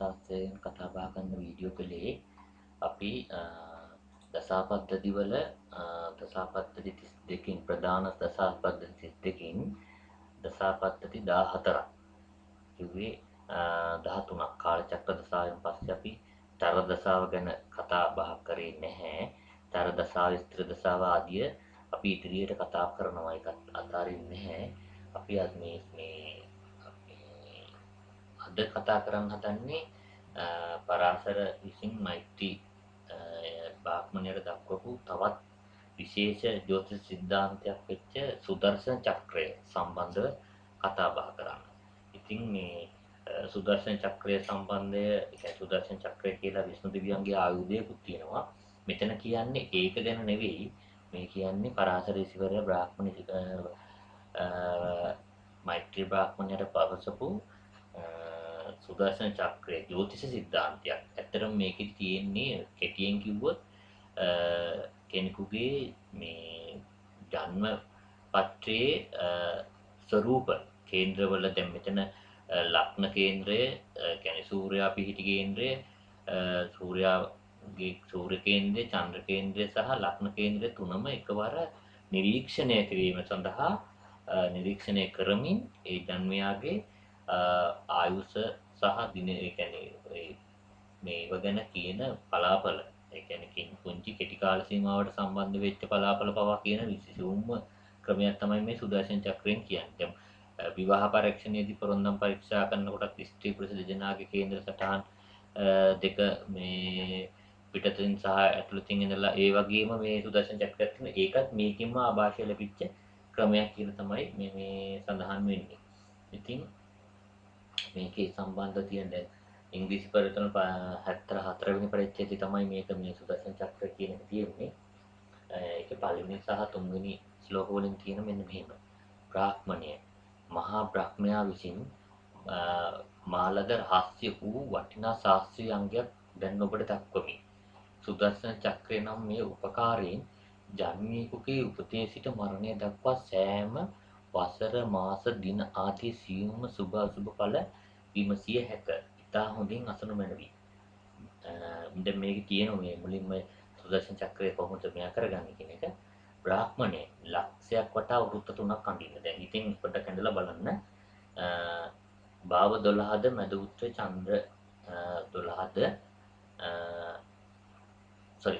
ශාස්ත්‍රයෙන් කතා බහ කරන වීඩියෝ කලේ අපි දසාපද්ධති වල දසාපද්ධති 32කින් ප්‍රධාන දසාපද්ධති 32කින් දසාපද්ධති 14ක් කිව්වේ 13ක් කාලචක්‍ර දසාවෙන් පස්සේ අපි තර දසාව ගැන කතා බහ කරේ නැහැ. තර දසාව, ස්ත්‍ර දසාව ආදිය අපි ඉදිරියට කතා කරනවා. ඒකත් අතාරින්නේ නැහැ. අපි අද අද කතා කරන්න හදන්නේ පරාසර විසින් මෛත්‍රී බ්‍රාහ්මණයට දක්වපු තවත් විශේෂ ජ්‍යොතිෂ සිද්ධාන්තයක් වෙච්ච සුදර්ශන චක්‍රය සම්බන්ධව කතා බහ කරන්න. ඉතින් මේ සුදර්ශන චක්‍රය සම්බන්ධය, ඒ සුදර්ශන චක්‍රය කියලා විෂ්ණු දෙවියන්ගේ ආයුධයකුත් තියෙනවා. මෙතන කියන්නේ ඒක ගැන නෙවෙයි. මේ කියන්නේ පරාසර ඍෂිවරයා මෛත්‍රී බ්‍රාහ්මණයට පවසපු සුදර්ශන චක්‍රය ජ්‍යොතිෂ සිද්ධාන්තයක්. ඇත්තටම මේකෙදි තියෙන්නේ කෙටියෙන් කිව්වොත් කෙනෙකුගේ මේ ජන්ම පත්‍රයේ ස්වરૂප කේන්ද්‍රවල දැන් මෙතන ලග්න කේන්ද්‍රය කියන්නේ සූර්යා පිහිටි කේන්ද්‍රය, සූර්ය කේන්ද්‍රය, චන්ද්‍ර කේන්ද්‍රය සහ ලග්න කේන්ද්‍රය තුනම එකවර නිරීක්ෂණය කිරීම සඳහා නිරීක්ෂණය කරමින් ඒ ජන්මයාගේ ආයුෂ සහ දින ඒ කියන්නේ මේව ගැන කියන පලාපල ඒ කියන්නේ පුංචි කෙටි කාල සීමාවට සම්බන්ධ වෙච්ච පලාපල පවා කියන විශේෂම ක්‍රමයක් තමයි මේ සුදර්ශන චක්‍රයෙන් කියන්නේ. දැන් විවාහ පරීක්ෂණයේදී පොරොන්දම් පරීක්ෂා කරනකොට ස්ත්‍රී පුරුෂ දෙදෙනාගේ කේන්ද්‍ර සටහන් දෙක මේ පිටතින් සහ ඇතුළතින් ඉඳලා ඒ වගේම මේ සුදර්ශන චක්‍රයක් තියෙන ඒකත් මේකෙන්ම ආభాෂය ලැබිච්ච ක්‍රමයක් කියලා තමයි මේ සඳහන් වෙන්නේ. ඉතින් මේකේ සම්බන්ධ තියෙන දැන් ඉංග්‍රීසි පරිවර්තන 74 වෙනි පරිච්ඡේදය තමයි මේක මේ සුදර්ශන චක්‍ර කියන එක තියෙන්නේ. ඒකේ පළවෙනි සහ තුන්වෙනි ශ්ලෝක වලින් තියෙන මෙන්න මෙහෙම. බ්‍රාහ්මණය මහා බ්‍රහ්මයා විසින් මාලද රහස්‍ය වූ වටිනා ශාස්ත්‍රීය අංගයක් දැන් ඔබට දක්වමි. සුදර්ශන චක්‍රය නම් මේ උපකාරයෙන් ජන්මීකුගේ උපතේ සිට මරණය දක්වා සෑම වසර මාස දින ආදී සියුම්ම සුභ අසුභ ඵල විමසිය හැක. ඉතා හොඳින් අසනු මැනවි. දැන් මේකේ තියෙන මේ මුලින්ම සුදර්ශන චක්‍රය කොහොමද මෙයා කරගන්නේ කියන එක. බ්‍රාහ්මණය ලක්ෂයක් වටා වෘත්ත 3ක් අඳින්න. දැන් ඉතින් පොඩ්ඩක් ඇඳලා බලන්න. භාව 12ද මැද උත්‍රේ චන්ද්‍ර 12ද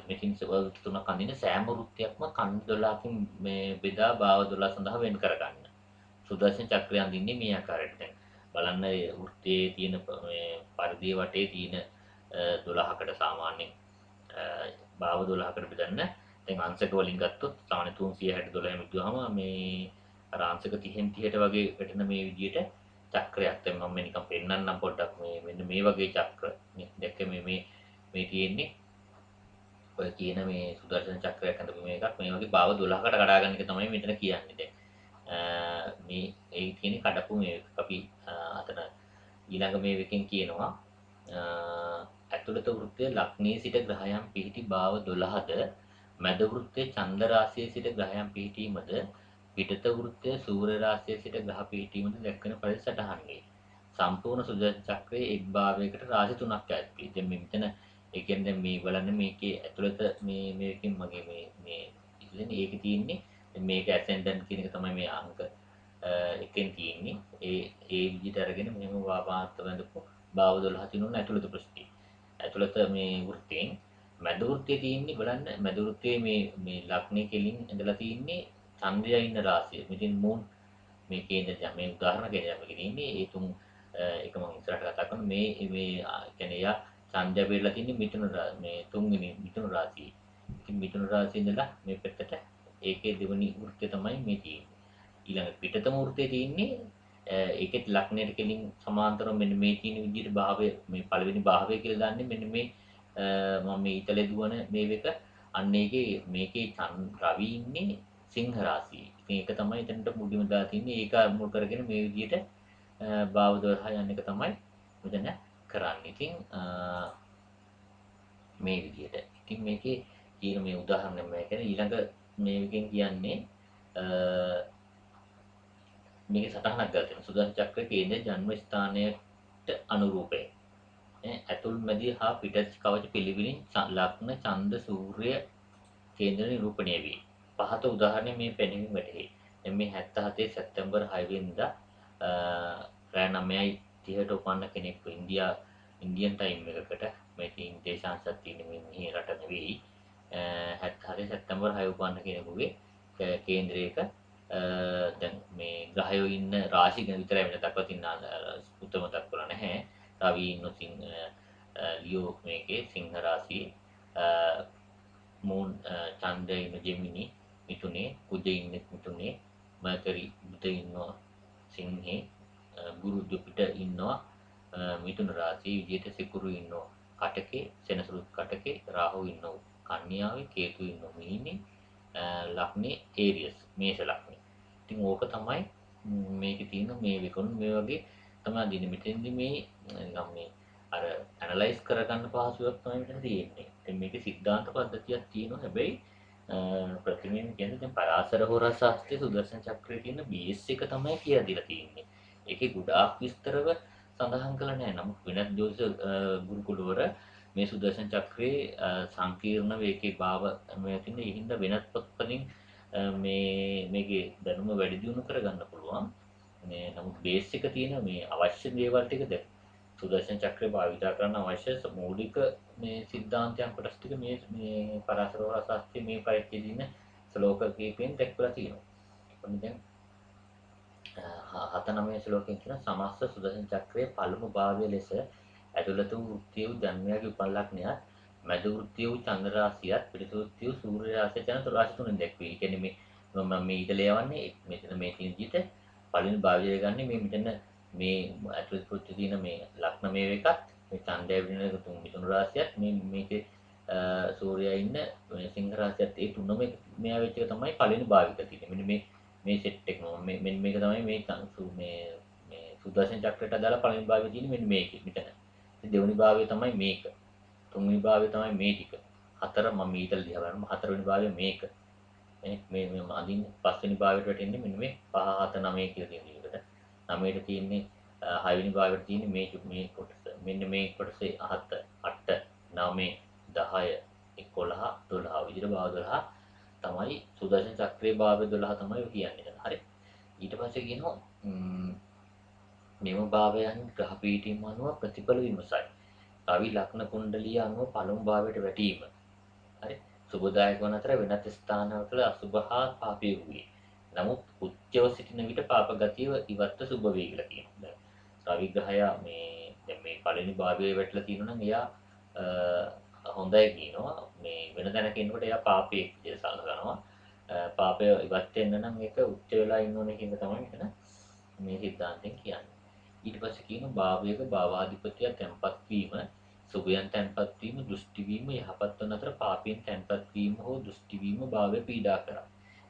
මෙකින් වෘත්ත 3ක් අඳින්න සෑම වෘත්තයක්ම කන්ද 12කින් මේ බෙදා භාව 12 සඳහා වෙන් කරගන්න. සුදර්ශන චක්‍රය අඳින්නේ මේ ආකාරයට. දැන් බලන්න වෘත්තයේ තියෙන මේ පරිධිය වටේ තියෙන 12කට සාමාන්‍යයෙන් භාව 12කට බෙදන්න. දැන් අංශක වලින් ගත්තොත් සාමාන්‍ය 360 12 මිදුවාම මේ අර අංශක 30න් 30ට වගේ වැටෙන මේ විදිහට චක්‍රයක්. දැන් මම නිකන් පෙන්නන්නම් පොඩ්ඩක් මේ මෙන්න මේ වගේ චක්‍ර. දැක්ක මේ තියෙන්නේ ඔය කියන මේ සුදර්ශන චක්‍රයක් අඳපු මේකක් මේ වගේ භාව 12කට කඩා ගන්න එක තමයි මෙතන කියන්නේ. දැන් මේ ඒ තියෙන කඩපු මේ අපි අතන ඊළඟ මේකෙන් කියනවා ඇතුළත වෘත්තයේ ලග්නයේ සිට ග්‍රහයන් පිහිටි භාව 12ද මැද වෘත්තයේ චන්ද්‍ර රාශියේ සිට ග්‍රහයන් පිහිටීමද පිටත වෘත්තයේ සූර්ය රාශියේ සිට ග්‍රහ පිහිටීමද දැක්වෙන පරිසටහන්ගේ සම්පූර්ණ සුදර්ශන චක්‍රයේ එක් භාවයකට රාශි 3ක් ඇති. දැන් මෙතන ඒ කියන්නේ දැන් මේ බලන්න මේකේ ඇතුළත මේකෙන් මගේ මේ ඉතින් ඒකේ තියෙන්නේ මේක ඇසෙන්ඩන්ට් කියන එක තමයි මේ අංක එකෙන් තියෙන්නේ. ඒ විදිහට අරගෙන මෙහෙම වාපාන්ත බඳපු භාව 12 තිනුන ඇතුළත පෘෂ්ඨය. ඇතුළත මේ වෘත්තයෙන් මැද වෘත්තයේ තියෙන්නේ බලන්න මැද වෘත්තයේ මේ ලග්නේ කෙලින් ඇඳලා තියෙන්නේ චන්ද්‍රයා ඉන්න රාශිය. මෙතන මූන් මේ කේන්ද්‍රය මේ උදාහරණ කේන්ද්‍රයක් මේකේ තියෙන්නේ ඒ තුන් එක මම ඉස්සරහට කතා කරනවා මේ කියන්නේ යා චන්ද්‍රය බෙදලා තියෙන්නේ මේ තුන්වෙනි මිථුන රාශිය. ඉතින් මිථුන රාශියේ ඉඳලා මේ පැත්තට ඒකේ දෙවෙනි වෘත්තය තමයි මේ තියෙන්නේ. ඊළඟ පිටතම වෘත්තයේ තියෙන්නේ ඒකෙත් ලග්නයට කෙලින් සමාන්තරව මෙන්න මේ තියෙන විදිහට භාවය මේ පළවෙනි භාවය කියලා දාන්නේ මෙන්න මේ මම මේ ඊතලේ දුවන මේක අන්න මේකේ රවි ඉන්නේ සිංහ රාශියේ. ඉතින් ඒක තමයි එතනට මුලින්ම දාලා තින්නේ. ඒක මුල් කරගෙන මේ විදිහට භාව 12 යන එක තමයි මෙතන කරන්නේ. ඉතින් මේ විදිහට. ඉතින් මේකේ තියෙන මේ උදාහරණ මම කියන්නේ ඊළඟ මේකෙන් කියන්නේ මේක සටහනක් ගන්න තියෙනවා. සුදර්ශන චක්‍රයේ කේන්ද්‍ර ජන්ම ස්ථානයට අනුරූපයි. ඇතුල් මැදි හා පිටත් කවච පිළිවිලින් ලග්න ඡන්ද සූර්ය කේන්ද්‍ර නිරූපණය වේ. පහත උදාහරණය මේ පෙනීම වැටහි. මේ 77 සැප්තැම්බර් 6 වෙනිදා රෑ 9:30ට උපන්න කෙනෙක්ව ඉන්දියන් ටයිම් එකකට මේකේ දේශාංශයක් තියෙන මේ රට නෙවෙයි. 77 සැප්තැම්බර් 6 උපන්න කෙනෙකුගේ කේන්ද්‍රයක දැන් මේ ග්‍රහයෝ ඉන්න රාශිය ගැන විතරයි වෙන දක්වලා තින්න උත්තම දක්වලා නැහැ. රවි ඉන්න ලියෝ මේකේ සිංහ රාශියේ මූන් චන්ද්‍රය ඉන්න ජෙමිනි මිථුනේ කුජ ඉන්න මිථුනේ මර්කරි බුධ ඉන්නවා සිංහේ ගුරු ජුපිටර් ඉන්නවා මිථුන රාශියේ විදිහට සිකුරු ඉන්නවා කටකේ සෙනසුරුත් කටකේ රාහු ඉන්නවා කන්‍යාවේ කේතු ඉන්නවා මීනේ ලග්නේ ඒරියස් මේෂ ලග්නේ. ඉතින් ඕක තමයි මේකේ තියෙන මේ විකුණු මේ වගේ තමයි දින මෙතෙන්දි මේ නිකම් මේ අර ඇනලයිස් කරගන්න පහසුවක් තමයි මෙතන තියෙන්නේ. ඉතින් මේකේ සිද්ධාන්ත පද්ධතියක් තියෙනවා. හැබැයි ප්‍රතිමයෙන් කියන්නේ දැන් පරාසර හෝරා ශාස්ත්‍රයේ සුදර්ශන චක්‍රයේ තියෙන බේස් එක තමයි කියලා දීලා තියෙන්නේ. ඒකේ ගොඩාක් විස්තරව සඳහන් කළා නෑ. නමුත් වෙනත් ජෝතිෂ ගුරුකුලවල මේ සුදර්ශන චක්‍රයේ සංකීර්ණ වේකේ භාව මේ තියෙන ඒ හින්දා වෙනත් පොත්වලින් මේකේ දැනුම වැඩි දියුණු කරගන්න පුළුවන්. මේ නමුත් බේස් එක තියෙන මේ අවශ්‍ය දේවල් ටික දැන් සුදර්ශන චක්‍රය භාවිත කරන්න අවශ්‍ය මූලික මේ සිද්ධාන්තයන් කොටස් ටික මේ පරාසර හෝරා ශාස්ත්‍රයේ මේ පරිච්ඡේදයේ ඉන්න ශ්ලෝක කීපෙන් දැක්වලා තියෙනවා. ඔන්න දැන් 7-9 ශ්ලෝකයෙන් කියන සමස්ත සුදර්ශන චක්‍රයේ පළමු භාවය ලෙස ඇතුළත වූ වෘත්තීය වූ ජන්මයාගේ උපන් ලග්නයත් මැද වෘත්තීය වූ චන්ද්‍ර රාශියත් පිටත වෘත්තීය වූ සූර්ය රාශියත් යන රාශි තුනෙන් දැක්වේ. ඒ කියන්නේ මේ මම මේ ඉතල යවන්නේ මෙතන මේ තියෙන විදිහට පළවෙනි භාවය ගන්න මේ මෙතන මේ ඇතුළත පුච්ච තියෙන මේ ලග්න මේ එකත් මේ ඡන්දය වෙන තුන් මිතුන් රාශියත් මේකේ සූර්යයා ඉන්න මේ සිංහ රාශියත් ඒ තුනම මෙයා වෙච්ච එක තමයි පළවෙනි භාවික තියෙන්නේ. මෙන්න මේ සෙට් එක මෙන්න මේක තමයි මේ සුදර්ශන චක්‍රයට අදාළ පළවෙනි භාවය තියෙන්නේ මෙන්න මේකේ මෙතන. ඉතින් දෙවෙනි භාවය තමයි මේක. තුන්වෙනි භාවය තමයි මේ ටික. හතර මම ඊතල දිහා බලන්න හතරවෙනි භාවය මේක. මේ අදින් පස්වෙනි භාවයට වැටෙන්නේ මෙන්න මේ 5 7 9 කියලා තියෙන විදිහට. 9ට තියෙන්නේ 6 වෙනි භාවයට තියෙන්නේ මේ කොටස. මෙන්න මේ කොටසේ 7 8 9 10 11 12 විදිහට භාව 12 තමයි සුදර්ශන චක්‍රයේ භාව 12 තමයි කියන්නේ. හරි. ඊට පස්සේ කියනවා මෙම භාවයන් ග්‍රහ පීඨින් අනුව ප්‍රතිඵල විමසයි. රවි ලග්න කුණ්ඩලිය අනුව පළමු භාවයට වැටීම. හරි. සුබදායක වන අතර වෙනත් ස්ථානවල අසුභ හා පාපී වූයේ. නමුත් උච්චව සිටින විට පාප ගතිය ඉවත්ව සුභ වේ කියලා කියනවා. රවි ග්‍රහය දැන් මේ පළවෙනි භාවයේ වැටලා තියෙනවා නම් එයා හොඳයි කියනවා. මේ වෙන තැනක ඉන්නකොට එයා පාපයේ කියලා සලකනවා. පාපය ඉවත් වෙන්න නම් ඒක උච්ච වෙලා ඉන්න ඕනේ කියන තමයි මෙතන මේ සිද්ධාන්තයෙන් කියන්නේ. ඊට පස්සේ කියනවා භාවයක භාවාධිපතිය තැන්පත් වීම සුභයන් තැන්පත් වීම දෘෂ්ටි වීම යහපත් වන අතර පාපයෙන් තැන්පත් වීම හෝ දෘෂ්ටි වීම භාවය පීඩා කරා.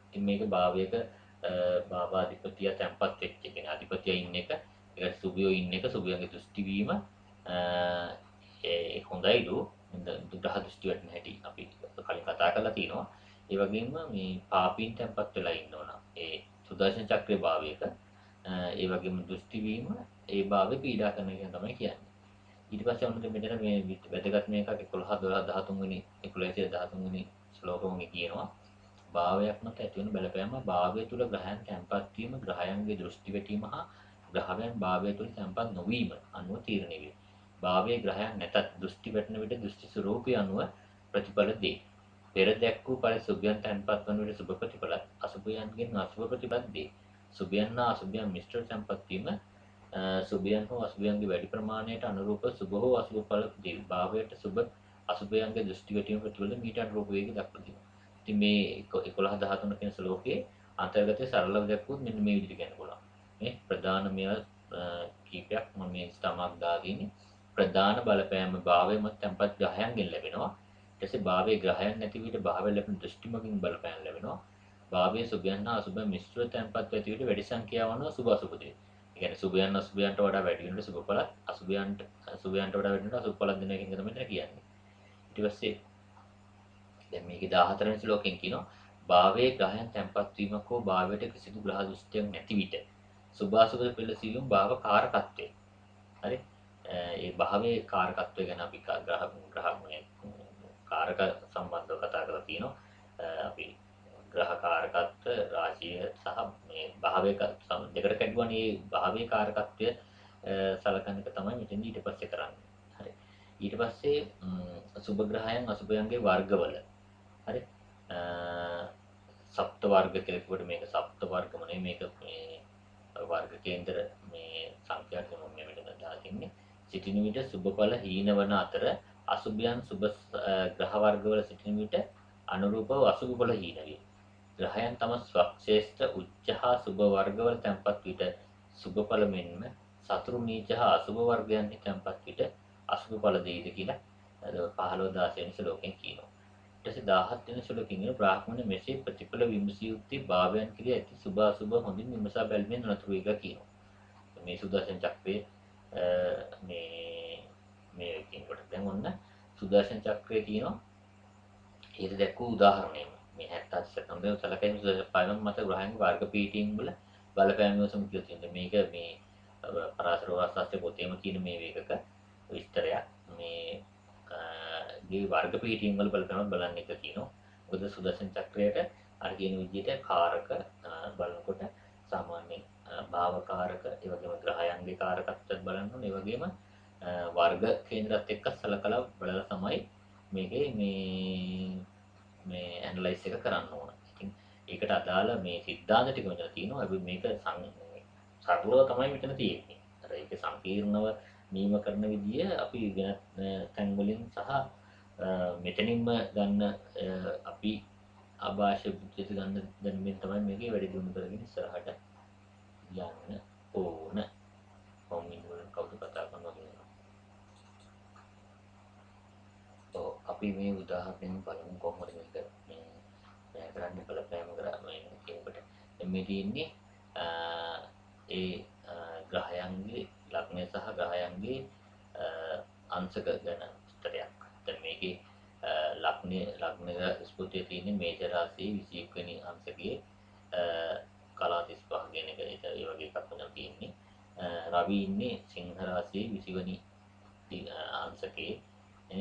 ඉතින් මේක භාවයක භාවාධිපතිය තැන්පත් වෙච්ච කෙනා අධිපතිය ඉන්න එක ඒකට සුභයෝ ඉන්න එක සුභයන්ගේ දෘෂ්ටි වීම ඒ හොඳයිලු ග්‍රහ දෘෂ්ටි වලට නැහැටි අපි කලින් කතා කරලා තියෙනවා. ඒ වගේම මේ පාපීන් තැන්පත් වෙලා ඉන්න ඕන. ඒ සුදර්ශන චක්‍රයේ භාවයක ඒ වගේම දෘෂ්ටි වීම ඒ භාවය පීඩා කරන එක තමයි කියන්නේ. ඊට පස්සේ ඔන්න මෙතන මේ වැදගත් මේකක් 11 12 13 වෙනි 11 13 වෙනි ශ්ලෝකෙම කියනවා. භාවයක් මත ඇති වෙන බලපෑම භාවය තුල ග්‍රහයන් තැන්පත් වීම ග්‍රහයන්ගේ දෘෂ්ටි වැටීම හා ග්‍රහයන් භාවය තුල තැන්පත් නොවීම අනුව තීරණය වේ. භාවයේ ග්‍රහයන් නැතත් දෘෂ්ටි වැටෙන විට දෘෂ්ටි ස්වરૂපය අනුව ප්‍රතිඵල දේ. පෙර දැක් වූ පරිදි සුභයන් තැන්පත් වන විට සුභ ප්‍රතිඵලත් අසුභයන්ගෙන් අසුභ ප්‍රතිඵලත් දේ. සුභයන් හා අසුභයන් මිශ්‍ර තැන්පත් වීම සුභයන් හෝ අසුභයන්ගේ වැඩි ප්‍රමාණයට අනුරූප සුභ හෝ අසුභ ඵල දේ. භාවයට සුභ අසුභයන්ගේ දෘෂ්ටි වැටීම ප්‍රතිඵල මීට අනුරූප වේග දක්වලා තියෙනවා. ඉතින් මේ 11 13 කියන ශ්ලෝකයේ අන්තර්ගතයේ සරලව දැක්වුවොත් මෙන්න මේ විදිහට කියන්න පුළුවන්. මේ ප්‍රධාන කීපයක් මම මේ ස්ථාමක් දාගෙන ප්‍රධාන බලපෑම භාවය මත තැන්පත් ග්‍රහයන්ගෙන් ලැබෙනවා. ඊට පස්සේ භාවයේ ග්‍රහයන් නැති විට භාවය ලැබෙන දෘෂ්ටිමකින් බලපෑම් ලැබෙනවා. භාවයේ සුභයන් හා අසුභ මිශ්‍ර තැන්පත් ඇති විට වැඩි සංඛ්‍යාව වන සුභ අසුභ දේ. ඒ කියන්නේ සුභයන් අසුභයන්ට වඩා වැඩි වෙනට සුභ ඵලත් අසුභයන්ට වඩා වැඩි වෙනට අසුභ ඵලත් දෙන එක තමයි මෙතන කියන්නේ. ඊට පස්සේ දැන් මේකේ 14 වෙනි ශ්ලෝකයෙන් කියනවා භාවයේ ග්‍රහයන් තැන්පත් වීමක හෝ භාවයට කිසිදු ග්‍රහ දෘෂ්ටියක් නැති විට සුභාසුභ පෙළ සියුම් භාව කාරකත්වය. හරි. ඒ භාවයේ කාරකත්වය ගැන අපි ග්‍රහ මේ කාරක සම්බන්ධව කතා කරලා තියෙනවා. අපි ග්‍රහ කාරකත්ව රාශිය සහ මේ භාවයක දෙකට කැඩුවානේ මේ භාවයේ කාරකත්වය සලකන එක තමයි මෙතෙන්දී ඊට පස්සේ කරන්නේ. හරි. ඊට පස්සේ සුභ ග්‍රහයන් අසුභයන්ගේ වර්ගවල. හරි. සප්ත වර්ග කියලා කිව්වට මේක සප්ත වර්ගම නෙමෙයි මේක මේ වර්ග කේන්දර මේ සංඛ්‍යාවක් මම මෙතන දාලා තින්නේ. සිටින විට සුභඵල හීන වන අතර අසුභයන් සුභ ග්‍රහ වර්ගවල සිටින විට අනුරූපව අසුභඵල හීන වේ. ග්‍රහයන් තම ස්වක්ෂේෂ්ඨ උච්ච හා සුභ වර්ගවල තැන්පත් විට සුභඵල මෙන්ම සතුරු නීච හා අසුභ වර්ගයන්හි තැන්පත් විට අසුභඵල දෙයිද කියලා 15 16 වෙනි ශ්ලෝකයෙන් කියනවා. ඊට පස්සේ 17 වෙනි ශ්ලෝකයෙන් බ්‍රාහ්මණ මෙසේ ප්‍රතිඵල විමසිය යුත්තේ භාවයන් කිරිය ඇති සුභ අසුභ හොඳින් විමසා බැලීමෙන් නතුරු එක කියනවා. මේ සුදර්ශන චක්‍රයේ මේ කියනකොට දැන් ඔන්න සුදර්ශන චක්‍රයේ තියෙනවා ඊට දැක්වූ උදාහරණයක්. මේ 78 සැකම්බේ සලකන සුදර්ශන පාලන මත ග්‍රහයන්ගේ වර්ග පීඨීන් වල බලපෑම යොසම් කියලා තියෙනවා. මේක මේ පරාශර වාස්තවයේ පොතේම කියන මේ වේගක විස්තරයක්. මේ ගේ වර්ග පීඨීන් වල බලපෑම බලන්න එක කියනවා. මොකද සුදර්ශන චක්‍රයට අර කියන විදිහට කාරක බලනකොට සාමාන්‍ය භාවකාරක ඒ වගේම ග්‍රහයන්ගේ කාරකත්වයක් බලන්න ඕනේ. ඒ වගේම වර්ග කේන්ද්‍රات එක්ක සලකලා බලලා තමයි මේකේ මේ ඇනලයිස් එක කරන්න ඕන. ඉතින් ඒකට අදාළ මේ සිද්ධාන්ත ටික මෙතන තියෙනවා. හැබැයි මේක සරලව තමයි මෙතන තියෙන්නේ. අර ඒක සංකීර්ණව නියම කරන විදිය අපි වෙනත් තැන් වලින් සහ මෙතනින්ම ගන්න අපි ආభాෂ බුද්ධිත ගන්න දැනුමින් තමයි මේකේ වැඩි දියුණු කරගෙන ඉස්සරහට යන්න ඕන. කොමින් වල කවුද කතා කරනවා කියනවා. අපි මේ උදාහරණයෙන් බලමු කොහොමද මේක මේ කරන්නේ බලපෑම කරන්නේ කියනකොට මේ තියෙන්නේ ඒ ග්‍රහයන්ගේ ලග්නය සහ ග්‍රහයන්ගේ අංශක ගැන විස්තරයක්. දැන් මේකේ ලග්න ස්පෘතියේ තියෙන මේජ රාශියේ 21 වෙනි අංශකයේ කලා 35 කියන එක ඒ වගේ එකක් තමයි තියෙන්නේ. රවි ඉන්නේ සිංහ රාශියේ 20 වෙනි අංශකයේ.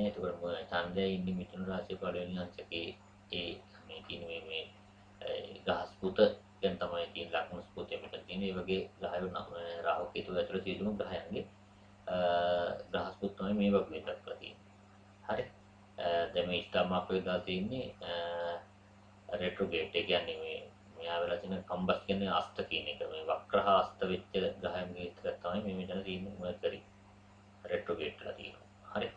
එතකොට චන්ද්‍රය ඉන්නේ මිථුන රාශියේ පළවෙනි අංශකයේ. ඒ මේ තියෙන මේ ග්‍රහස්පෘත දැන් තමයි තියෙන ලග්න ස්පෘතිය මෙතන තියෙන්නේ. ඒ වගේ ග්‍රහයෝ රාහු කේතු ඇතුළේ සියලුම ග්‍රහයන්ගේ ග්‍රහස්පෘත තමයි මේ වගේ දක්වලා තියෙන්නේ. හරි. දැන් මේ ස්ථාමක වේදා තියෙන්නේ රෙට්‍රෝගේට්. ඒ කියන්නේ මෙයා වෙලා තියෙන කම්බස් කියන්නේ අස්ත කියන එක. මේ වක්‍රහ අස්ත වෙච්ච ග්‍රහයන්ගේ එක තමයි මේ මෙතන තියෙන්නේ මර්කරි රෙට්‍රෝගේට් ලා තියෙනවා. හරි.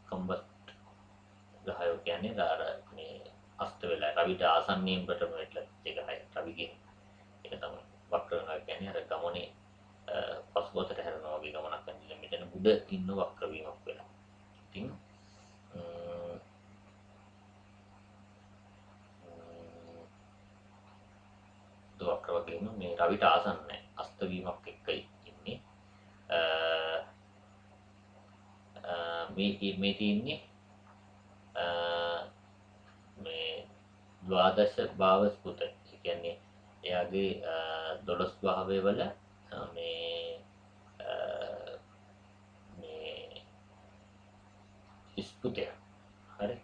කම්බස් ග්‍රහයෝ කියන්නේ අර මේ අස්ත වෙලා රවිට ආසන්නයෙන් ප්‍රථම වෙట్లా ඒක හයි රවි කියන්නේ. ඒක තමයි වක්‍ර වෙනවා කියන්නේ අර ගමනේ පසුබතට හැරෙනවා වගේ ගමනක් වෙනවා. මෙතන බුද ඉන්න වක්‍ර වීමක් වෙනවා. ඉතින් වක්‍ර වගේම මේ රවිට ආසන්න අස්ත වීමක් එක්කයි ඉන්නේ. මේ තියෙන්නේ මේ ද්වාදශ භාව ස්පෘත. ඒ කියන්නේ එයාගේ 12 භාවය වල මේ ස්පෘතය. හරි.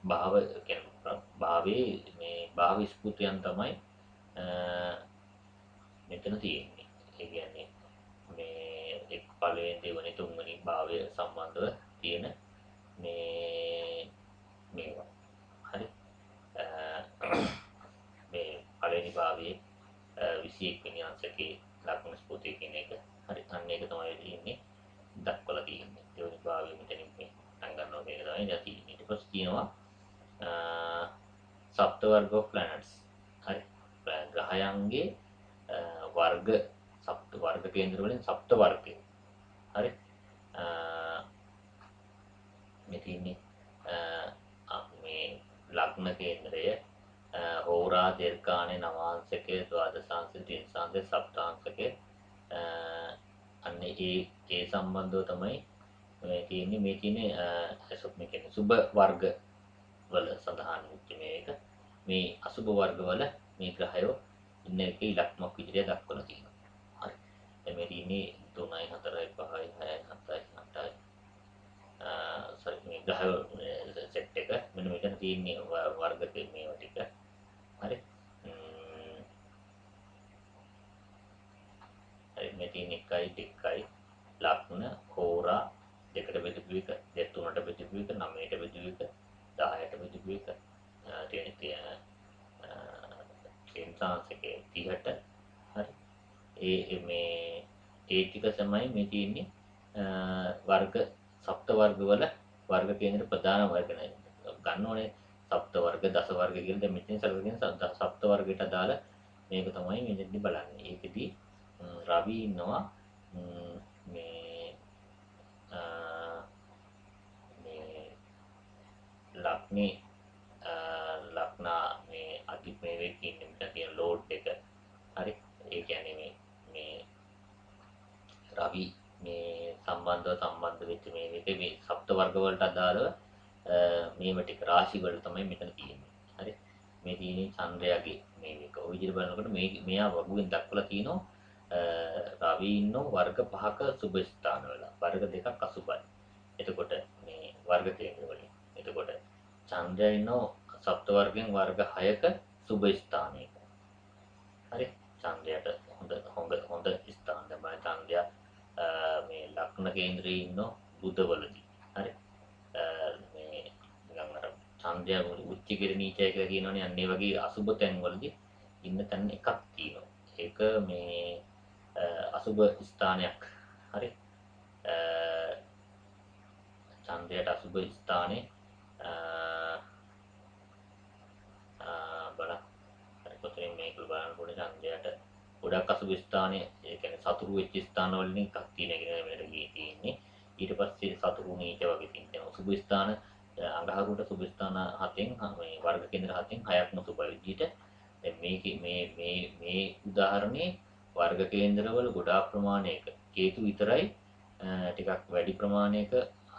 භාව කියන්නේ භාවයේ මේ භාව ස්පෘතයන් තමයි මෙතන තියෙන්නේ. ඒ කියන්නේ මේ එක් පළවෙනි දෙවෙනි තුන්වෙනි භාවය සම්බන්ධව තියෙන මේවා. හරි. මේ පළවෙනි භාවයේ 21 වෙනි අංශකේ ලග්න ස්පෘතිය කියන එක. හරි. අන්න ඒක තමයි තියෙන්නේ දක්වලා තියෙන්නේ. දෙවෙනි භාවයේ මෙතනින් මේ අංගන්නෝ මේක තමයි දැන් තියෙන්නේ. ඊට පස්සේ කියනවා සප්ත වර්ග of planets. හරි. ග්‍රහයන්ගේ වර්ග සප්ත වර්ග කේන්ද්‍ර වලින් සප්ත වර්ගය. හරි. මේ තියෙන්නේ මේ ලග්න කේන්ද්‍රය හෝරා දීර්ඝානේ නවාංශකයේ ද්වාදශාංශ තින්සාංශ සප්තාංශකයේ අන්නේ ඒ සම්බන්ධව තමයි මේ තියෙන්නේ මේ කියන්නේ සුභ වර්ග වල සඳහන් වෙච්ච මේක මේ අසුභ වර්ග වල මේ ග්‍රහයෝ ඉන්න එකේ ඉලක්කමක් විදිහට දක්වලා තියෙනවා. හරි. දැන් මේ තියෙන්නේ 3යි 4යි 5යි 6යි 7යි 8යි සරි මේ ග්‍රහ සෙට් එක මෙන්න මෙතන තියෙන්නේ වර්ග මේවා ටික හරි හරි මේ තියෙන 1යි 2යි ලග්න හෝරා දෙකට බෙදපු එක 3ට බෙදපු එක 9ට බෙදපු එක 10ට බෙදපු එක තියෙන චින්තාංශකේ 30ට හරි මේ ඒ ටික තමයි මේ තියෙන්නේ වර්ග සප්ත වර්ග වල වර්ග කේන්ද්‍ර ප්‍රධාන වර්ග නයි ගන්න ඕනේ සප්ත වර්ග දස වර්ග කියලා දැන් මෙතන සැලකගෙන සප්ත වර්ගයට අදාළ මේක තමයි මෙතනදී බලන්නේ. ඒකෙදි රවි ඉන්නවා මේ මේ ලග්නේ ලග්නා මේ අධි මේ වෙකින් මෙතන තියෙන ලෝඩ් එක හරි ඒ කියන්නේ මේ රවි මේ සම්බන්ධ වෙච්ච මේකේ මේ සප්ත වර්ග වලට අදාළව මේව ටික රාශි වල තමයි මෙතන තියෙන්නේ. හරි. මේ තියෙන්නේ චන්ද්‍රයාගේ මේක. ඔය විදිහට බලනකොට මෙයා වගුවෙන් දක්වලා තියෙනවා රවි ඉන්නෝ වර්ග 5ක සුබ ස්ථාන වල. වර්ග 2ක් අසුබයි. එතකොට මේ වර්ග කේන්ද්‍ර වලින්. එතකොට චන්ද්‍රයා ඉන්නෝ සප්ත වර්ගෙන් වර්ග 6ක සුබ ස්ථානයක. හරි. චන්ද්‍රයාට හොඳ ස්ථාන තමයි චන්ද්‍රයා මේ ලග්න කේන්ද්‍රයේ ඉන්න බුධවලදී හරි මේ නිකන් අර ඡන්දය උච්ච කිර නීචය කියලා කියනවනේ අන්න ඒ වගේ අසුබ තැන් වලදී ඉන්න තැන් එකක් තියෙනවා ඒක මේ අසුබ ස්ථානයක් හරි ඡන්දයට අසුබ ස්ථානේ බලන්න හරි කොතනින් මේක බලන්න ඕනේ ඡන්දයට ගොඩක් අසුබ ස්ථානයේ ඒ කියන්නේ සතුරු වෙච්ච ස්ථාන වලින් එකක් තියෙන එක මෙතන තියෙන්නේ ඊට පස්සේ සතුරු නීච වගේ තියෙනවා සුබ ස්ථාන අඟහරුවට සුබ ස්ථාන 7න් මේ වර්ග කේන්ද්‍ර 7න් 6ක්ම සුබ විදිහට දැන් මේකේ මේ උදාහරණේ වර්ග කේන්ද්‍රවල ගොඩාක් ප්‍රමාණයක කේතු විතරයි ටිකක් වැඩි ප්‍රමාණයක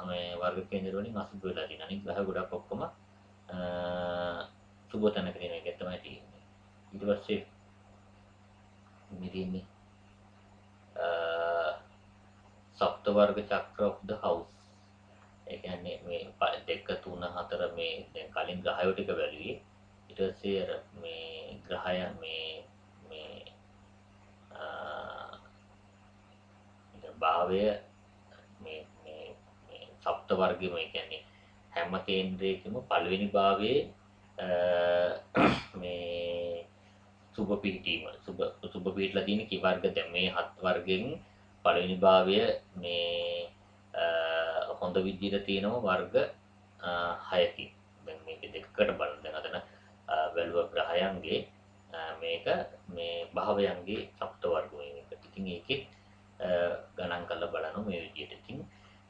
මේ වර්ග කේන්ද්‍ර වලින් අසුබ වෙලා තියෙනවා අනිත් ග්‍රහ ගොඩක් ඔක්කොම සුබ තැනක තියෙන එක තමයි තියෙන්නේ ඊට පස්සේ මෙතන සප්ත වර්ග චක්‍ර of the house ඒ කියන්නේ මේ 2 3 4 මේ දැන් කලින් ග්‍රහය ටික බැලුවේ ඊට පස්සේ අර මේ ග්‍රහය මේ භාවය මේ සප්ත වර්ගෙම ඒ කියන්නේ හැම කේන්ද්‍රයකම පළවෙනි භාවයේ මේ සුබ පිහිටීම සුබ පිහිටලා තියෙන කි වර්ග දැන් මේ හත් වර්ගෙන් පළවෙනි භාවය මේ හොඳ විදිහට තියෙනවා වර්ග 6කින් දැන් මේක දෙකකට බලන්න දැන් අතන බැලුව ග්‍රහයන්ගේ මේක මේ භාවයන්ගේ සප්ත වර්ග මේක. ඉතින් ඒකෙත් ගණන් කරලා බලනවා මේ විදිහට. ඉතින්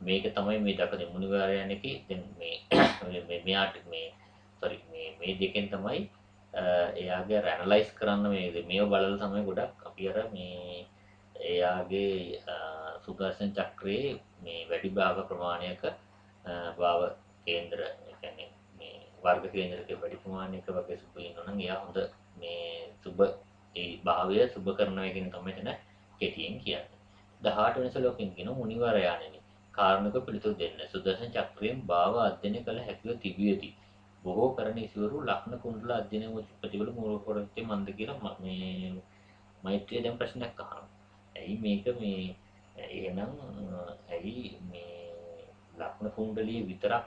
මේක තමයි මේ දක්වන මුනිවාරයන් එකේ දැන් මේ මෙයාට මේ දෙකෙන් තමයි එයාගේ ඇනලයිස් කරන්න මේව බලලා තමයි ගොඩක් අපි අර මේ එයාගේ සුදර්ශන චක්‍රයේ මේ වැඩි භාග ප්‍රමාණයක භාව කේන්ද්‍ර කියන්නේ මේ වර්ග කේන්ද්‍රක වැඩි ප්‍රමාණයක වගේ සුබ ඉන්නවනම් එයා හොඳ මේ සුබ ඒ භාවය සුබ කරනවා කියන තමයි එතන කෙටියෙන් කියන්නේ 18 වෙනි ශ්ලෝකයෙන් කියන මුනිවරයාණෙනි කාරණක පිළිතුරු දෙන්න සුදර්ශන චක්‍රයෙන් භාව අධ්‍යයනය කළ හැකිව තිබියදී බොහෝ කරන ඉසුවරු ලක්න කුණ්ඩල අධ්‍යයනය වූ ප්‍රතිඵල මූල ප්‍රවෘත්ති මන්ද කියලා මේ මෛත්‍රිය දැන් ප්‍රශ්නයක් අහනවා. ඇයි මේක මේ එහෙනම් ඇයි මේ ලක්න කුණ්ඩලිය විතරක්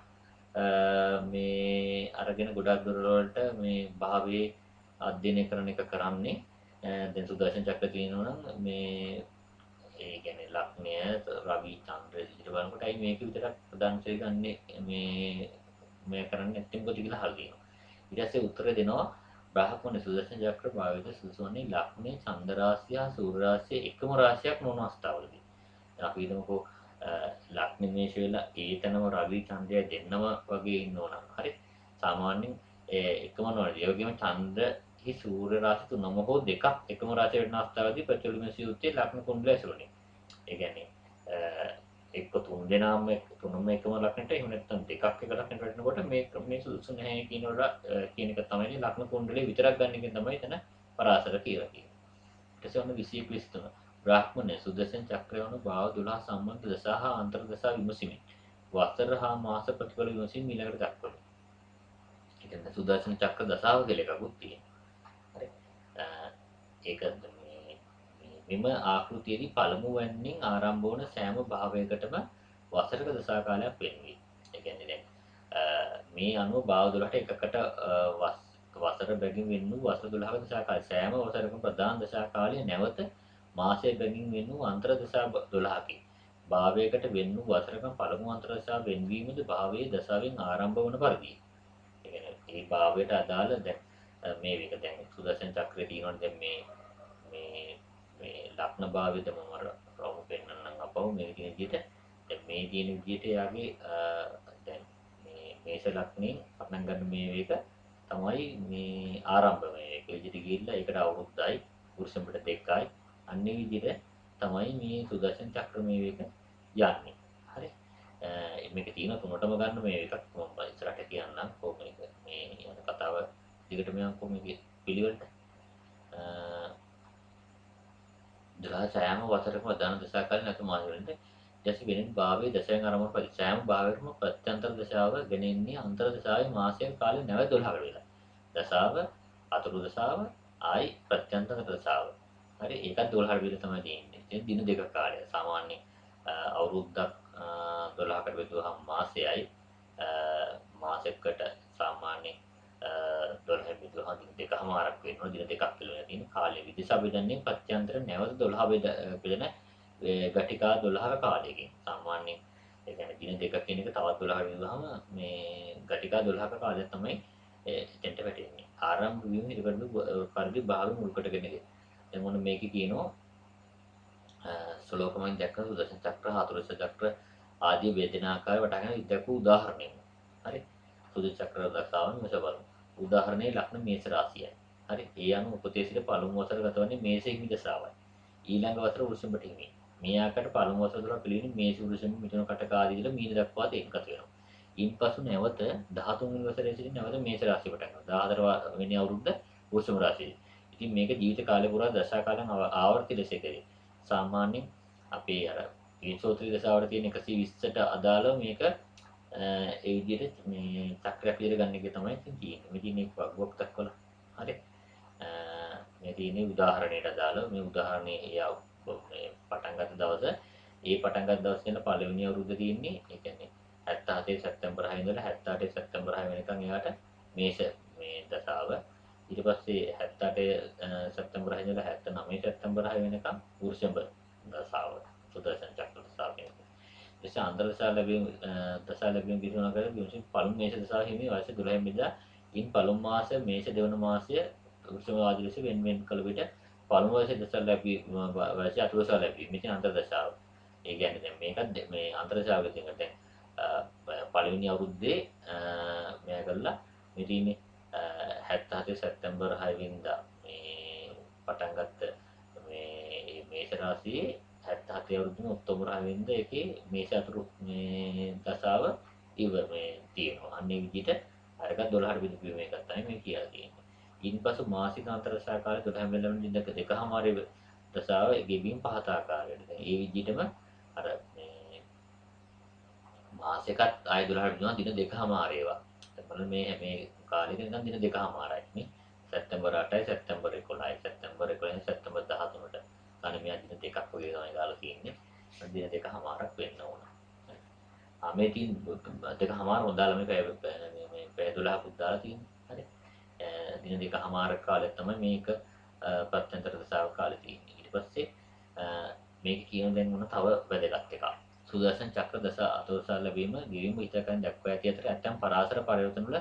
මේ අරගෙන ගොඩක් දුර වලට මේ භාවයේ අධ්‍යයනය කරන එක කරන්නේ දැන් සුදර්ශන චක්‍ර තියෙනවා නම් මේ ඒ කියන්නේ ලක්නය රවි චන්ද්‍ර විදිහට බලනකොට ඇයි මේක විතරක් ප්‍රධානශය ගන්නේ මේ කරන්නේ නැත්නම් මොකද කියලා අහලා තියෙනවා. ඊට පස්සේ උත්තර දෙනවා බ්‍රහ්මණ සුදර්ශන චක්‍ර භාවිත සුසුවන්නේ ලක්නේ චන්ද්‍ර රාශිය සූර්ය රාශිය එකම රාශියක් නොවන අවස්ථාවලදී. දැන් අපි හිතමුකෝ ලක්නේ මේෂ වෙලා ඒතනම රවි චන්ද්‍රය දෙන්නම වගේ ඉන්නවනම් හරි. සාමාන්‍යයෙන් එකම නොවන. ඒ වගේම චන්ද්‍රහි සූර්ය රාශි තුනම හෝ දෙකක් එකම රාශිය වෙන අවස්ථාවලදී ප්‍රතිලෝම සියුත්තේ ලක්න කුණ්ඩලය ඇසුරුනේ. ඒ කියන්නේ එක්ක තුන් දෙනාම තුනම එකම ලක්නට එහෙම නැත්නම් දෙකක් එක ලක්නට වැටෙනකොට මේ සුදුසු නැහැ කියන එක තමයි ලක්න කුණ්ඩලේ විතරක් ගන්න එක තමයි එතන පරාසර කියලා කියන්නේ. ඊට පස්සේ ඔන්න 21 23 බ්‍රාහ්මණය සුදර්ශන චක්‍රය වන භාව 12 සම්බන්ධ දසා හා අන්තර් දසා විමසීමෙන් වසර හා මාස ප්‍රතිඵල විමසීම ඊළඟට දක්වනවා. ඒ කියන්නේ සුදර්ශන චක්‍ර දසාව කියලා එකකුත් තියෙනවා. හරි. ඒක මෙම ආකෘතියේදී පළමු වැන්නෙන් ආරම්භ වන සෑම භාවයකටම වසරක දසා කාලයක් වෙන්වී. ඒ කියන්නේ දැන් මේ අනුව භාව 12ට එකකට වසර බැගින් වෙන් වූ වසර 12ක දසා කාලය සෑම වසරකම ප්‍රධාන දසා කාලය නැවත මාසය බැගින් වෙන් වූ අන්තර දසා 12කි. භාවයකට වෙන් වූ වසරක පළමු අන්තර දසා වෙන්වීමද භාවයේ දසාවෙන් ආරම්භ වන පරිදි. ඒ කියන්නේ මේ භාවයට අදාළ දැන් මේ වික දැන් සුදර්ශන චක්‍රය තියෙනවා දැන් මේ ලග්න භාවයද මම රවුම් පෙන්නන්නම් අපව මේ කියන විදිහට දැන් මේ තියෙන විදිහට යාගේ දැන් මේ මේෂ ලග්නේ පටන් ගන්න මේ වේක තමයි මේ ආරම්භ මේ ඒක විදිහට ගිහිල්ලා ඒකට අවුරුද්දයි පුරුෂම්බට දෙකයි අන්නේ විදිහට තමයි මේ සුදර්ශන චක්‍ර මේ වේක යන්නේ. හරි. මේක තියෙන තුනටම ගන්න මේ එකක් මම ඉස්සරහට කියන්නම් කොහොමද මේ යන කතාව දිගටම යන්න කොහොමද පිළිවෙලට දලා සෑම වසරකම දාන දසා කාලේ නැතු මාස වලින්ද දැසි වෙනින් භාවයේ දසයන් ආරම්භ පරි සෑම භාවයකම ප්‍රත්‍යන්තර දශාව ගෙනෙන්නේ අන්තර දශාවේ මාසයක කාලේ නැවත 12කට වෙලා. දශාව අතුරු දශාව ආයි ප්‍රත්‍යන්තර දශාව. හරි ඒකත් 12කට වෙලා තමයි තියෙන්නේ. ඉතින් දින දෙකක කාලය. සාමාන්‍ය අවුරුද්දක් 12කට බෙදුවහම මාසයයි මාසයකට සාමාන්‍ය 12 බෙදුවහම දින දෙකමාරක් වෙනවා. දින දෙකක් කියලා තියෙන කාලය. විදිසා බෙදන්නේ ප්‍රත්‍යන්තර නැවත 12 බෙදෙන ගටිකා 12ක කාලයකින්. සාමාන්‍යයෙන් ඒ කියන්නේ දින දෙක කියන එක තවත් 12 වෙනවාම මේ ගටිකා 12ක කාලය තමයි එතෙන්ට වැටෙන්නේ. ආරම්භ වීම ඉරකඩු පරිදි භාව මුල් කොටගෙන ඉන්නේ. දැන් මොන මේකේ කියනවා ශ්ලෝකමෙන් දැක්කම සුදර්ශන චක්‍ර, හතුරුස චක්‍ර ආදී වේදනාකාර වටහාගෙන ඉදකු උදාහරණයක්. හරි. සුදර්ශන චක්‍ර දක්වන මෙස බලමු. උදාහරණයේ ලක්ෂණ මේෂ රාශියයි. හරි. ඒ අනුව උපතේ සිට පළමු වසර ගතවන්නේ මේෂ හිමි දශාවයි. ඊළඟ වසර වෘෂභ හිමි. මේ ආකාරයට පළමු වසර තුල පිළිවෙලින් මේෂ වෘෂභ මිථුන කටක ආදී විදිහට මීන දක්වා තේකත් වෙනවා. ඉන්පසු නැවත 13 වෙනි වසරේ සිට නැවත මේෂ රාශිය පටන් ගන්නවා. 14 වෙනි අවුරුද්ද වෘෂභ රාශිය. ඉතින් මේක ජීවිත කාලය පුරා දශා කාලයන් ආවර්ති ලෙස කරේ. සාමාන්‍යයෙන් අපේ අර විසෝත්‍රි දශාවට තියෙන 120ට අදාළව මේක ඒ විදිහට මේ චක්‍රයක් විදිහට ගන්න එක තමයි තියෙන්නේ. මේ තියෙන වක්ක් දක්වලා. හරි. මේ තියෙන උදාහරණයට අදාළව මේ උදාහරණේ මේ පටන් ගත්ත දවස ඒ පටන් ගත්ත දවස් කියන පළවෙනි අවුරුද්ද තියෙන්නේ ඒ කියන්නේ 77 සැප්තැම්බර් 6 ඉඳලා 78 සැප්තැම්බර් 6 වෙනකන් එයාට මේෂ මේ දශාව ඊට පස්සේ 78 සැප්තැම්බර් 6 ඉඳලා 79 සැප්තැම්බර් 6 වෙනකන් වෘෂභ දශාව සුදර්ශන චක්‍ර දශාව කියන්නේ. එසේ අන්තර දශා ලැබීම පිළිබඳව කරලා විශේෂ පළමු මේෂ දශාව හිමි වයස 12 වෙනිදා ඉන් පළමු මාස මේෂ දෙවන මාසය වෘෂභ ආදී ලෙස වෙන කළ විට පළමු වයසේ දශා ලැබී වයස අතුරු දශා ලැබී මෙතන අන්තර දශාව. ඒ කියන්නේ දැන් මේකත් මේ අන්තර දශාවක තියෙන දැන් පළවෙනි අවුරුද්දේ මෙයා කළා මේ තියෙන්නේ 77 සැප්තැම්බර් 6 වෙනිදා මේ පටන් ගත්ත මේ මේෂ රාශියේ 77 අවුරුද්දේ ඔක්තෝබර් 6 වෙනිදා ඒකේ මේෂ අතුරු මේ දශාව මේ තියෙනවා. අන්නේ විදිහට අරක 12ට බෙදපු මේකක් තමයි මේ කියලා තියෙන්නේ. ඉන්පසු මාසික අන්තර දශා කාලය 12 වෙනිදා දිනක දෙකමාරේ දශාව ගෙවීම පහත ආකාරයට. දැන් ඒ විදිහටම අර මේ මාසෙකත් ආය 12ට වෙනවා දින දෙකමාරේ ඒවා. දැන් මේ කාලෙක ඉඳන් දින දෙකමාරයි නේ. සැප්තැම්බර් 8යි සැප්තැම්බර් 11යි සැප්තැම්බර් 11යි සැප්තැම්බර් 13ට. අනේ මෙයා දින දෙකක් වගේ තමයි දාලා තියෙන්නේ. දින දෙකමාරක් වෙන්න ඕන. මේ තියෙන දෙකමාර හොදාලා මේ පැය 12ක් දාලා තියෙන්නේ. හරි. දින දෙකමාරක කාලයක් තමයි මේක ප්‍රත්‍යන්තර දශාව කාලේ තියෙන්නේ. ඊට පස්සේ මේක කියන දැන් මොන තව වැදගත් එකක්. සුදර්ශන චක්‍ර දශා අතෝසා ලැබීම ගෙවීම හිතකන් දක්වා ඇති අතර ඇතම් පරාසර පරිවර්තන වල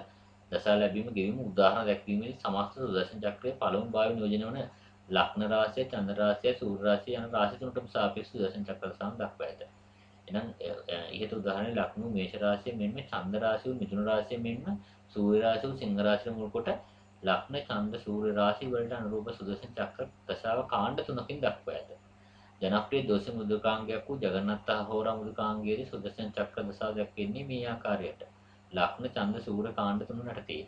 දශා ලැබීම ගෙවීම උදාහරණ දැක්වීමේදී සමස්ත සුදර්ශන චක්‍රයේ පළමු භාවය නියෝජනය වන ලග්න රාශිය, චන්ද්‍ර රාශිය, සූර්ය රාශිය යන රාශි තුනටම සාපේක්ෂව සුදර්ශන චක්‍ර දශාවන් දක්වා ඇත. එහෙනම් ඉහත උදාහරණයේ ලග්න මේෂ රාශිය මෙන්ම චන්ද්‍ර රාශිය, මිථුන රාශිය මෙන්ම සූර්ය රාශිය, සිංහ රාශිය මුල් කොට ලග්න, චන්ද්‍ර, සූර්ය රාශි වලට අනුරූප සුදර්ශන චක්‍ර දශාව කාණ්ඩ තුනකින් දක්වා ඇත. ජනප්‍රිය දෝෂ මුදුකාංගයක් වූ ජගන්නත් හෝරා මුදුකාංගයේදී සුදර්ශන චක්‍ර දශාව දැක්වෙන්නේ මේ ආකාරයට. ලග්න ඡන්ද සූර්ය කාණ්ඩ තුන යටතේ.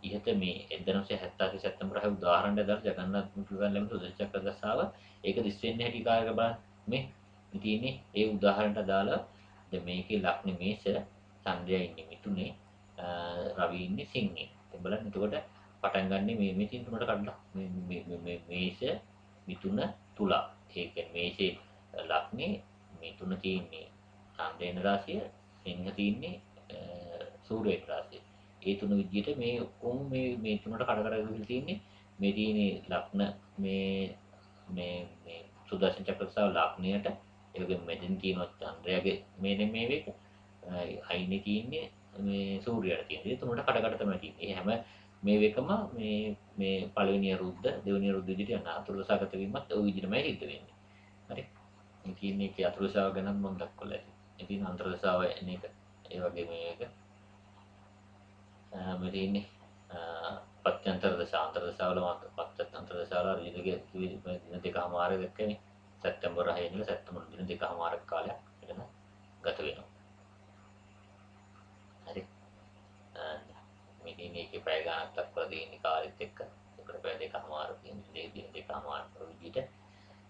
ඉහත මේ 1977 සැප්තැම්බර් 6 උදාහරණයක් දාලා ජගන්නාථ පුත්‍රයන් ලැබෙන සුදර්ශන චක්‍ර දසාව ඒක දිස් වෙන්නේ හැටි කාර්ක බලන්න මේ තියෙන්නේ ඒ උදාහරණයට දාලා දැන් මේකේ ලග්නේ මේෂ චන්ද්‍රයා ඉන්නේ මිථුනේ රවි ඉන්නේ සිංහේ. ඉතින් බලන්න එතකොට පටන් ගන්නෙ මේ තින් තුනට කඩලා මේ මේෂ මිථුන තුලා. ඒ කියන්නේ මේෂේ ලග්නේ මිථුන තියෙන්නේ චන්ද්‍රේන රාශිය සිංහ තියෙන්නේ සූර්යේන රාශිය. ඒ තුන විදිහට මේ ඔක්කොම මේ තුනට කඩ කඩ ගිහින් තියෙන්නේ මේ තියෙන්නේ ලග්න මේ සුදර්ශන චක්‍රසාව ලග්නයට ඒකෙ මෙතෙන් තියෙනවා චන්ද්‍රයාගේ මේ වේක අයිනේ තියෙන්නේ මේ සූර්යයාට තියෙන්නේ. ඒ තුනට කඩ කඩ තමයි තියෙන්නේ. ඒ හැම මේ වේකම මේ පළවෙනි අරුද්ද දෙවෙනි අරුද්ද විදිහට යන අතුරුසගත වීමත් ওই විදිහටමයි සිද්ධ වෙන්නේ. හරි. ඉතින් මේකේ අතුරුසාව ගැන මම දක්වලා ඇති. ඉතින් අන්තර්දශාව එන එක ඒ වගේ මේක මෙතන පත්‍යන්තර දශාන්තර දශාවල පත්‍යන්තර දශාවල රීතිගේ දින දෙකමාර දැක්කනේ සැප්තැම්බර් 6 ඉඳලා සැප්තැම්බර් දින දෙකමාරක් කාලයක් එතන ගත වෙනවා. හරි. මෙතන මේකේ පැය ගණනක් දක්වලා තියෙන කාලෙත් එක්ක ඒකට පැය දෙකමාර තියෙන දින දෙකමාර විදිහට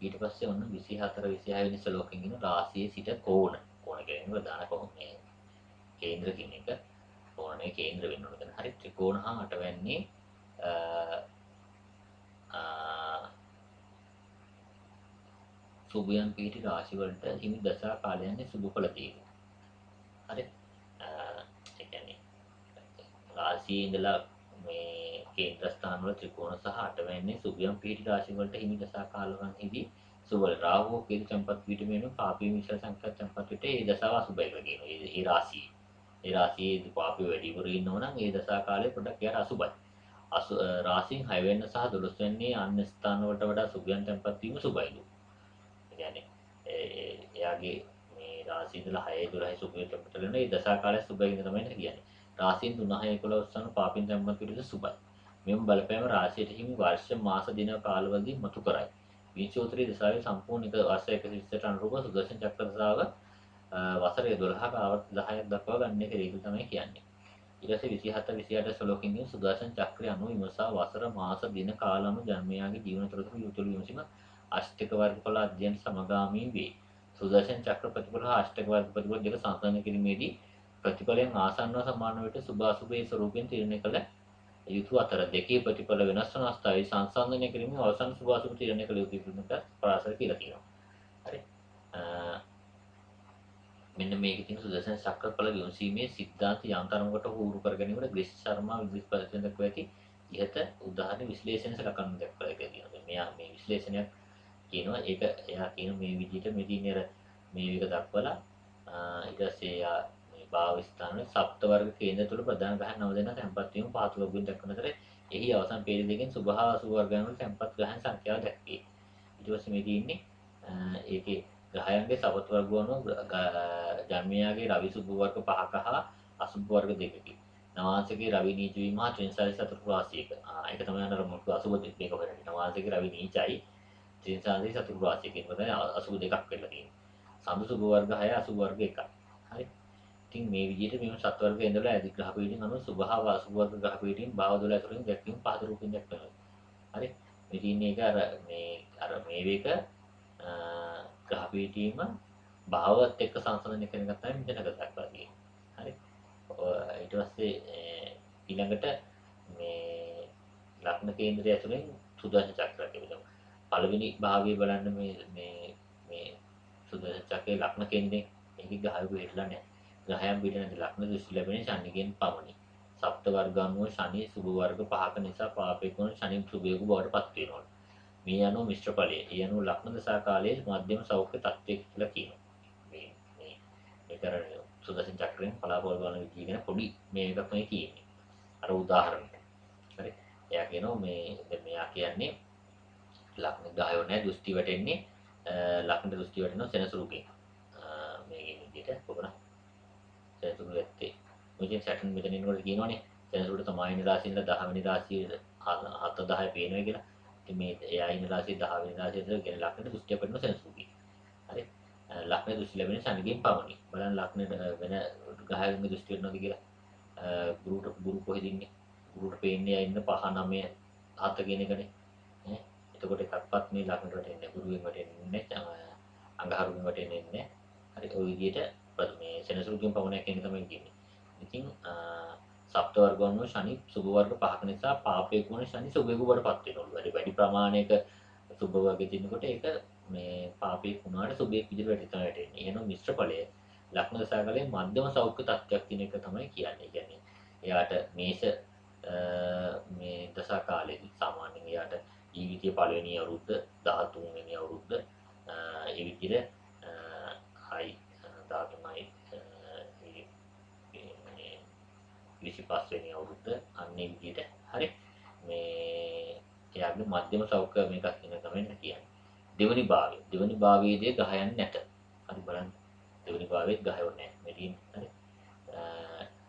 ඊට පස්සේ ඔන්න 24 26 වෙනි ශ්ලෝකෙන් ඉන්න රාශියේ සිට කෝණ කියන්නේ ප්‍රධාන කොහොමද කේන්ද්‍ර කියන එක කෝණයේ කේන්ද්‍ර වෙන්න ඕන. හරි ත්‍රිකෝණ හා අටවැන්නේ සුභයන් පිහිටි රාශි වලට හිමි දශා කාලයන්නේ සුභඵල තියෙනවා. හරි. ඒ කියන්නේ රාශියේ ඉඳලා මේ කේන්ද්‍ර ස්ථාන වල ත්‍රිකෝණ සහ අටවැන්නේ සුභයන් පිහිටි රාශි වලට හිමි දශා කාලවන්හිදී සුබල රාහුව කේතු සම්පත් පිටමේන පාපී මිශ්‍ර සංකත් සම්පත් පිට ඒ දශාව අසුබයි කියනවා. ඒ රාශියේ ඒ රාශියේ පාපී වැඩිවරු ඉන්නවා නම් ඒ දශා කාලේ පොඩක් යාර අසුබයි. රාශියෙන් 6 වෙනි සහ 12 වෙනි අන්‍ය ස්ථාන වලට වඩා සුභයන් සම්පත් වීම සුබයිලු. ඒ කියන්නේ එයාගේ මේ රාශිය ඉඳලා 6 12 සුභයන් සම්පත් වෙන ඒ දශා කාලය සුබයි කියන තමයි කියන්නේ. රාශියෙන් 3 6 11 ස්ථාන පාපින් සම්පත් පිට සුබයි. මෙම බලපෑම රාශියට හිමි වර්ෂ මාස දින කාලවලදී මතු කරයි. විංශෝත්තරී දශාවේ සම්පූර්ණ එක වර්ෂ 120ට අනුරූප සුදර්ශන චක්‍ර දශාව වසරේ 12ක ආවර්ත 10ක් දක්වා ගන්න එක ඒක තමයි කියන්නේ. ඊට පස්සේ 27 28 ශ්ලෝකකින් සුදර්ශන චක්‍රය අනුව විමසා වසර මාස දින කාල අනුව ජන්මයාගේ ජීවන තොරතුරු යොතුළු විමසීම අෂ්ටක වර්ගඵල අධ්‍යයන සමගාමී වේ. සුදර්ශන චක්‍ර ප්‍රතිඵල හා අෂ්ටක වර්ග ප්‍රතිඵල දෙක සංසන්දනය කිරීමේදී ප්‍රතිඵලයන් ආසන්නව සමාන විට සුභ අසුභයේ ස්වරූපයෙන් තීරණය කළ යුතු අතර දෙකේ ප්‍රතිඵල වෙනස් වන අවස්ථාවේ සංසන්දනය කිරීමෙන් අවසන් සුභ අසුභ තීරණය කළ යුතු විදිහට පරාසර කියලා තියෙනවා. හරි. මෙන්න මේකේ තියෙන සුදර්ශන චක්‍රඵල විමසීමේ සිද්ධාන්ත යන්තරමකට හුරු කර ගැනීමට ග්‍රිස් ශර්මා විද්‍යුත් පරිච්ඡේදයෙන් දක්වා ඇති ඉහත උදාහරණ විශ්ලේෂණ සලකන්න දක්වලා එක තියෙනවා. මෙයා මේ විශ්ලේෂණයක් කියනවා. ඒක එයා කියන මේ විදිහට මේ තියෙන මේ එක දක්වලා ඊට පස්සේ එයා මේ භාව ස්ථාන සප්ත වර්ග කේන්ද්‍ර තුල ප්‍රධාන ග්‍රහයන් 9 දෙනා තැන්පත් වීම පහත ලොගුවෙන් දක්වන අතර එහි අවසන් පේරි දෙකෙන් සුභ හා අසුභ වර්ගයන් වල තැන්පත් ග්‍රහයන් සංඛ්‍යාව දැක්වේ. ඊට පස්සේ මේ තියෙන්නේ ඒකේ ග්‍රහයන්ගේ සපත් වර්ග අනුව ජන්මයාගේ රවි සුභ වර්ග 5ක හා අසුභ වර්ග 2කකි. නවාංශිකේ රවි නීච වීම හා ත්‍රිංශාරි සතුරු රාශියක. ඒක තමයි අර මුළු අසුභ දෙක වෙන්නේ. නවාංශිකේ රවි නීචයි ත්‍රිංශාරි සතුරු රාශියකින් මොකද අසුභ දෙකක් වෙලා තියෙන්නේ. සම්දු සුභ වර්ග 6 අසුභ වර්ග 1ක්. හරි. ඉතින් මේ විදිහට මේ සත් වර්ග ඉඳලා ඇති ග්‍රහ පීඨින් අනුව සුභ හා අසුභ වර්ග ග්‍රහ පීඨින් භාව 12 අතරින් දැක්වීම පහත රූපින් දක්වනවා. හරි. මේ තියෙන්නේ ඒක අර මේ වේක ග්‍රහ පීඨීම භාවවත් එක්ක සංසන්දනය කරන එක තමයි මෙතන කතා කරන්නේ. හරි. ඊට පස්සේ ඊළඟට මේ ලග්න කේන්ද්‍රය ඇතුලෙන් සුදර්ශන චක්‍රය කියනවා. පළවෙනි භාගයේ බලන්න මේ සුදර්ශන චක්‍රයේ ලග්න කේන්ද්‍රයෙන් ඒකේ ග්‍රහයක හිටලා නැහැ. ග්‍රහයන් පිටින් ලග්න දෘෂ්ටි ලැබෙන ශනිගෙන් පමණි. සප්ත වර්ග අනුව ශනි සුභ වර්ග 5ක නිසා පාපේක වන ශනි සුභයක බවට පත් වෙනවා. මේ අනුව මිශ්‍ර ඵලය. ඒ අනුව ලග්න දශා කාලයේ මධ්‍යම සෞඛ්‍ය තත්ත්වයක් කියලා කියනවා. මේ සුදර්ශන චක්‍රයෙන් පලාපවල බලන විදිය ගැන පොඩි මේ එකක් මේ තියෙන්නේ. අර උදාහරණයක්. හරි. එයා කියනවා මේ දැන් මෙයා කියන්නේ ලග්න ග්‍රහයෝ නැහැ දෘෂ්ටි වැටෙන්නේ ලග්න දෘෂ්ටි වැටෙනවා සෙනසුරුකින්. මේ විදිහට කොහොමද? සෙනසුරු ඇත්තේ. මෙතන සැටන් මෙතන ඉන්නකොට කියනවනේ සෙනසුරුට තමයි රාශිය ඉඳලා 10 වෙනි රාශිය 7 10 පේනවා කියලා. ඉතින් මේ එයා ඉන්න රාශිය 10 වෙනි රාශිය ඉඳලා කියන ලග්න දෘෂ්ටි වැටෙනවා සෙනසුරුකින්. හරි. ලග්න දෘෂ්ටි ලැබෙන ශනිගෙන් පමණි. බලන්න ලග්න වෙන ග්‍රහයන්ගේ දෘෂ්ටි වෙනවද කියලා. ගුරු කොහෙද ඉන්නේ? ගුරුට පේන්නේ ඉන්න 5 9 7 කියන එකනේ. ඈ එතකොට එකක්වත් මේ ලග්නට වැටෙන්නේ ගුරුවෙන් වැටෙන්නේ නැහැ. අඟහරුවෙන් වැටෙන්නේ නැහැ. හරි ඔය විදිහට මේ සෙනසුරුගෙන් පමණක් එන්නේ තමයි කියන්නේ. ඉතින් සප්ත වර්ග වන ශනි සුභ වර්ග පහක නිසා පාපයේ ගුණ ශනි සුභ වර්ගයටපත් වෙනවලු. වැඩි ප්‍රමාණයක සුභ වර්ගයේ තිනකොට ඒක මේ පාපයේ ගුණාට සුභයේ විදිහට වැටෙන්නේ. එහෙනම් මිශ්‍ර ඵලය ලග්න දශාකාලයේ මධ්‍යම සෞඛ්‍ය තත්ත්වයක් තියෙන එක තමයි කියන්නේ. කියන්නේ එයාට මේෂ මේ දශා කාලෙදී සාමාන්‍යයෙන් එයාට ජීවිතයේ පළවෙනි අවුරුද්ද 13 වෙනි අවුරුද්ද ඒ විදිහට හයි 13යි 25 වෙනි අවුරුද්ද අන්නේ විදිහට හරි මේ එයාගේ මධ්‍යම සෞඛ්‍ය මේකක් කියන තමයි කියන්නේ. දෙවනි භාවයේදී ගහයන් නැත. හරි බලන්න. දෙවනි භාවයේත් ගහයෝන්නේ නැහැ. මෙලින් හරි.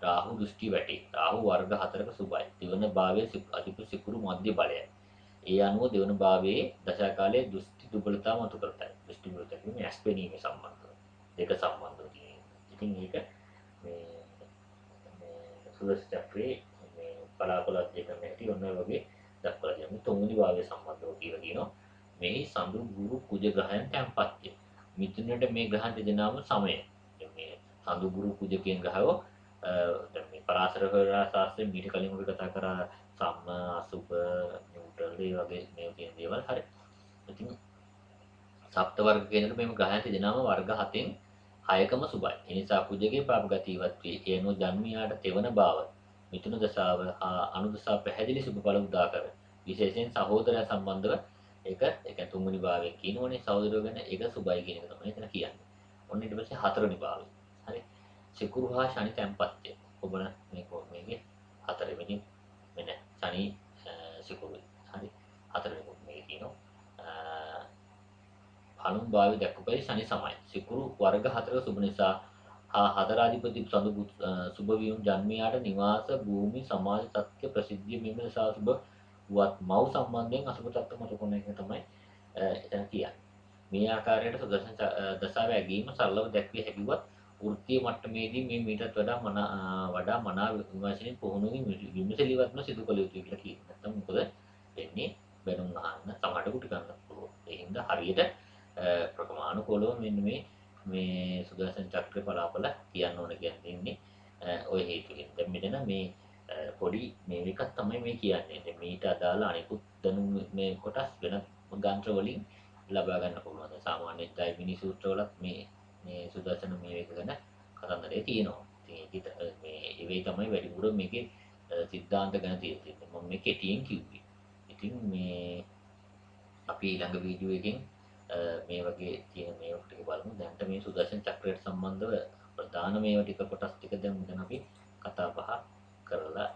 රාහු දෘෂ්ටි වැටේ. රාහු වර්ග 4ක සුභයි. දෙවන භාවයේ අධිපති සිකුරු මධ්‍ය බලයයි. ඒ අනුව දෙවන භාවයේ දශා කාලයේ දෘෂ්ටි දුබලතාව මතු කරතයි. දෘෂ්ටි දුබලතාව කියන්නේ ඇස් පෙනීමේ සම්බන්ධව. දෙක සම්බන්ධව තියෙනවා. ඉතින් ඒක මේ සුදස් චක්‍රයේ මේ බලාපොරොත්තු දෙක නැති ඔන්න වගේ දක්වලා තියෙනවා. තුන්වෙනි භාවයේ සම්බන්ධව කියලා කියනවා. මේ සඳු ගුරු කුජ ග්‍රහයන් තැන්පත්ය. මිතුනට මේ ග්‍රහන් දෙදෙනාම සමය. මේ සඳු ගුරු කුජ කියන ග්‍රහව දැන් මේ පරාසර ශාස්ත්‍රයෙන් මීට කලින් අපි කතා කරා සම්ම අසුබ නියුට්‍රල් ඒ වගේ මේ කියන දේවල් හරි. ඉතින් සප්ත වර්ග කියනකොට මේ ග්‍රහයන් දෙදෙනාම වර්ග 7න් 6කම සුබයි. ඒ නිසා කුජගේ පාප ගතියවත් වේ. ඒනෝ ජන්මියාට තෙවන භාව මිතුන දශාව අනුදශා පැහැදිලි සුබ බල උදා කර. විශේෂයෙන් සහෝදරය සම්බන්ධව ඒක තුන්වෙනි භාවයෙන් කියනෝනේ සහෝදරයෝ ගැන ඒක සුබයි කියන එක තමයි එතන කියන්නේ. ඔන්න ඊට පස්සේ හතරවෙනි භාවය. හරි. සිකුරු හා ශනි තැන්පත්ය. ඔබන මේකේ හතරවෙනි මෙන්න ශනි සිකුරු. හරි. හතරවෙනි මේකේ කියනවා. අනුන් භාවය දැක්කපයි ශනි සමයි. සිකුරු වර්ග 4ක සුබ නිසා හතරාධිපති සඳු සුබ වීම ජන්මියාට නිවාස භූමි සමාජ තත්ත්ව ප්‍රසිද්ධිය මෙම නිසා සුබ වත් මව් සම්බන්ධයෙන් අසුබ තත්ත්ව මත කොන එක තමයි එතන කියන්නේ. මේ ආකාරයට සුදර්ශන දශාව ඇගීම සරලව දැක්විය හැකිවත් වෘත්තීය මට්ටමේදී මේ මීටත් වඩා මනා විමර්ශනයෙන් පුහුණුවකින් විමසලිවත්ම සිදු කළ යුතුයි කියලා කියනවා. නැත්නම් මොකද වෙන්නේ බැනුම් අහන්න සමහරට කුටි ගන්න පුළුවන්. ඒ හින්දා හරියට ප්‍රමාණිකවලව මෙන්න මේ සුදර්ශන චක්‍ර පලාපල කියන්න ඕන කියන්නේ ඔය හේතුවෙන්. දැන් මෙතන මේ පොඩි මේ එකක් තමයි මේ කියන්නේ. දැන් මීට අදාළ අනිකුත් දැනුම් මේ කොටස් වෙන ගාන්ත්‍ර වලින් ලබා ගන්න පුළුවන්. සාමාන්‍ය ජෛමිනී සූත්‍රවලත් මේ සුදර්ශන මේ එක ගැන කතන්දරේ තියෙනවා. ඉතින් ඒක මේ ඒ තමයි වැඩිපුර මේකේ සිද්ධාන්ත ගැන තියෙන්නේ. මම මේ කෙටියෙන් කිව්වේ. ඉතින් මේ අපි ඊළඟ වීඩියෝ එකෙන් මේ වගේ තියෙන මේවා ටික බලමු. දැන්ට මේ සුදර්ශන චක්‍රයට සම්බන්ධව ප්‍රධාන මේවා ටික කොටස් ටික දැන් අපි කතා බහ කරලා